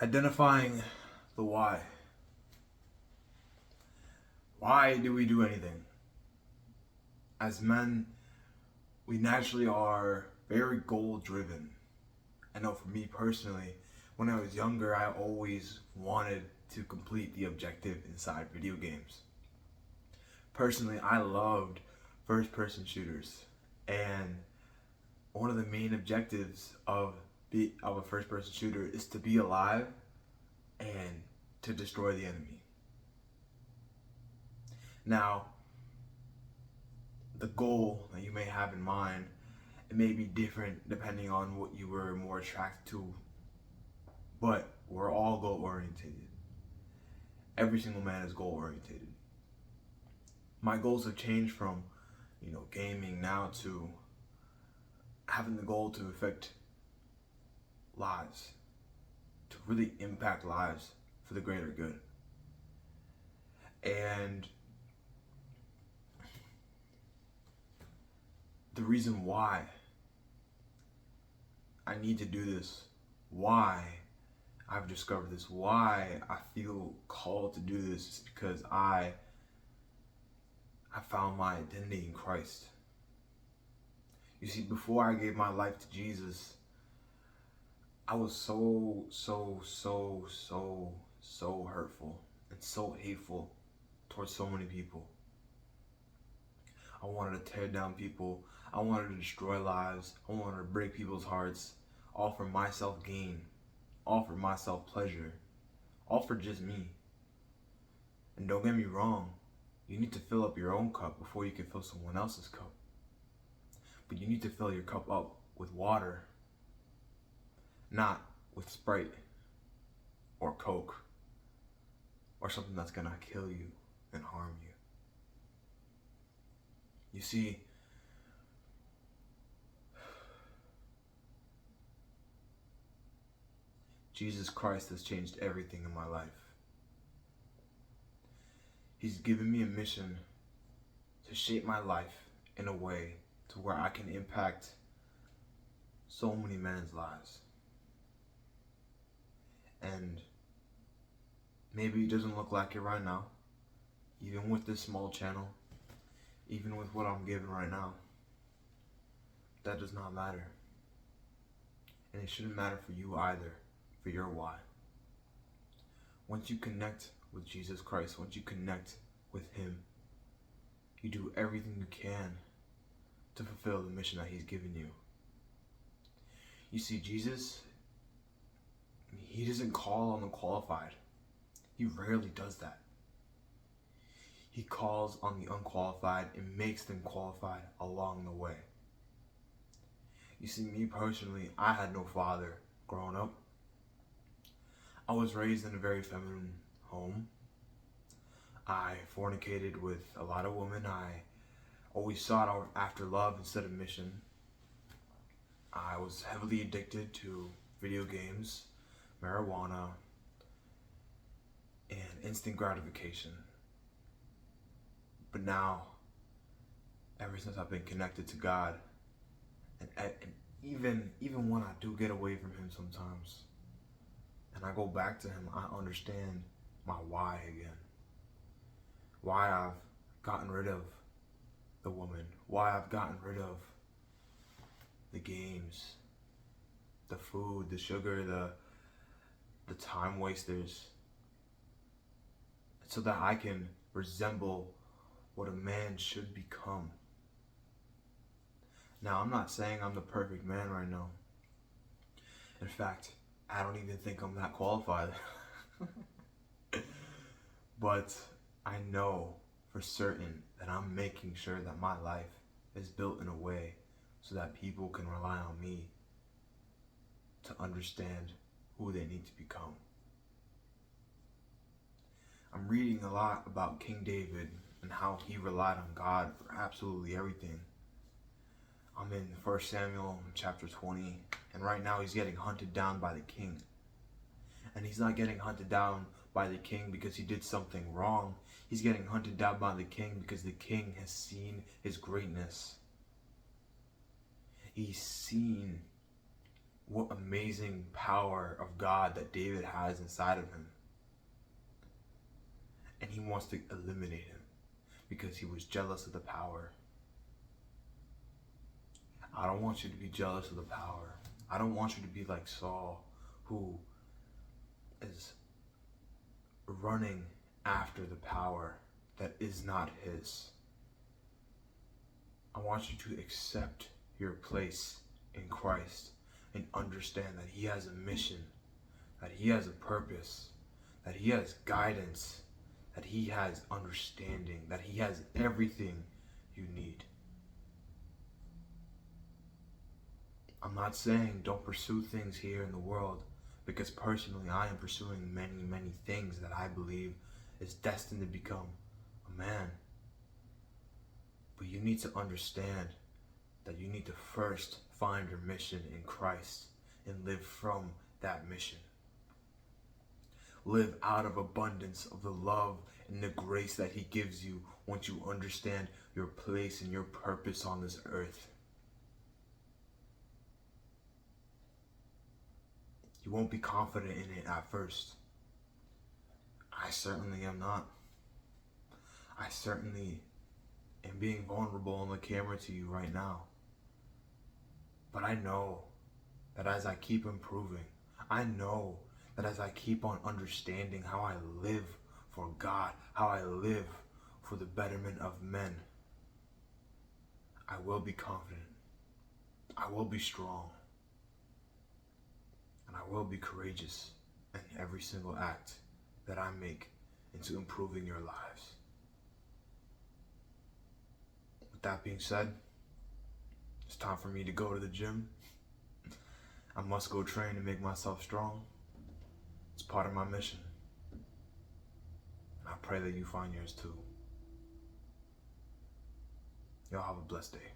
Identifying the why. Why do we do anything? As men, we naturally are very goal driven. I know for me personally, when I was younger, I always wanted to complete the objective inside video games. Personally, I loved first person shooters, and one of the main objectives of a first person shooter is to be alive and to destroy the enemy. Now, the goal that you may have in mind, it may be different depending on what you were more attracted to, but we're all goal oriented. Every single man is goal oriented. My goals have changed from, gaming now to having the goal to affect lives, to really impact lives for the greater good. And the reason why I need to do this, why I've discovered this, why I feel called to do this is because I found my identity in Christ. You see, before I gave my life to Jesus, I was so hurtful and so hateful towards so many people. I wanted to tear down people. I wanted to destroy lives. I wanted to break people's hearts, all for my self-gain, all for my self-pleasure, all for just me. And don't get me wrong, you need to fill up your own cup before you can fill someone else's cup. But you need to fill your cup up with water, not with Sprite or Coke or something that's gonna kill you and harm you. You see, Jesus Christ has changed everything in my life. He's given me a mission to shape my life in a way to where I can impact so many men's lives. And maybe it doesn't look like it right now, even with this small channel, even with what I'm giving right now. That does not matter. And it shouldn't matter for you either, for your why. Once you connect with Jesus Christ, once you connect with Him, you do everything you can to fulfill the mission that He's given you. You see, Jesus, He doesn't call on the qualified. He rarely does that. He calls on the unqualified and makes them qualified along the way. You see, me personally, I had no father growing up. I was raised in a very feminine home. I fornicated with a lot of women. I always sought after love instead of mission. I was heavily addicted to video games, marijuana, and instant gratification. But now, ever since I've been connected to God, and even when I do get away from Him sometimes, and I go back to Him, I understand my why again. Why I've gotten rid of the woman, why I've gotten rid of the games, the food, the sugar, the time wasters, so that I can resemble what a man should become. Now, I'm not saying I'm the perfect man right now. In fact, I don't even think I'm that qualified. But I know for certain that I'm making sure that my life is built in a way so that people can rely on me to understand who they need to become. I'm reading a lot about King David and how he relied on God for absolutely everything. I'm in 1 Samuel chapter 20, and right now he's getting hunted down by the king. And he's not getting hunted down by the king because he did something wrong. He's getting hunted down by the king because the king has seen his greatness. He's seen what amazing power of God that David has inside of him. And he wants to eliminate him because he was jealous of the power. I don't want you to be jealous of the power. I don't want you to be like Saul, who is running after the power that is not his. I want you to accept your place in Christ and understand that he has a mission, that he has a purpose, that he has guidance, that he has understanding, that he has everything you need. I'm not saying don't pursue things here in the world, because personally I am pursuing many, many things that I believe is destined to become a man. But you need to understand that you need to first find your mission in Christ and live from that mission. Live out of abundance of the love and the grace that he gives you once you understand your place and your purpose on this earth. You won't be confident in it at first. I certainly am not. I certainly am being vulnerable on the camera to you right now. But I know that as I keep improving, I know that as I keep on understanding how I live for God, how I live for the betterment of men, I will be confident, I will be strong, and I will be courageous in every single act that I make into improving your lives. With that being said, it's time for me to go to the gym. I must go train and make myself strong. It's part of my mission. And I pray that you find yours too. Y'all have a blessed day.